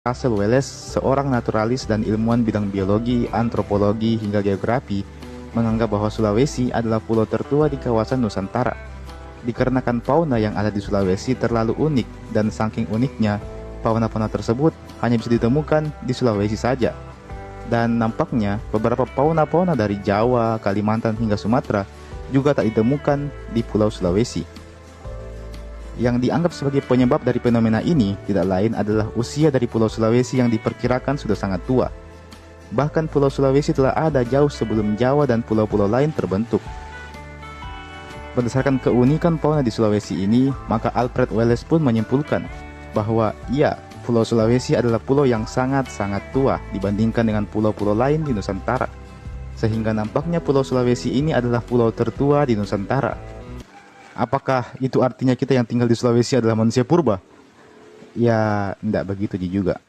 Russell Wallace, seorang naturalis dan ilmuwan bidang biologi, antropologi, hingga geografi, menganggap bahwa Sulawesi adalah pulau tertua di kawasan Nusantara. Dikarenakan fauna yang ada di Sulawesi terlalu unik, dan saking uniknya, fauna-fauna tersebut hanya bisa ditemukan di Sulawesi saja. Dan nampaknya beberapa fauna-fauna dari Jawa, Kalimantan, hingga Sumatera juga tak ditemukan di Pulau Sulawesi. Yang dianggap sebagai penyebab dari fenomena ini tidak lain adalah usia dari Pulau Sulawesi yang diperkirakan sudah sangat tua. Bahkan Pulau Sulawesi telah ada jauh sebelum Jawa dan pulau-pulau lain terbentuk. Berdasarkan keunikan fauna di Sulawesi ini, maka Alfred Wallace pun menyimpulkan bahwa ya, Pulau Sulawesi adalah pulau yang sangat-sangat tua dibandingkan dengan pulau-pulau lain di Nusantara. Sehingga nampaknya Pulau Sulawesi ini adalah pulau tertua di Nusantara. Apakah itu artinya kita yang tinggal di Sulawesi adalah manusia purba? Ya, tidak begitu juga.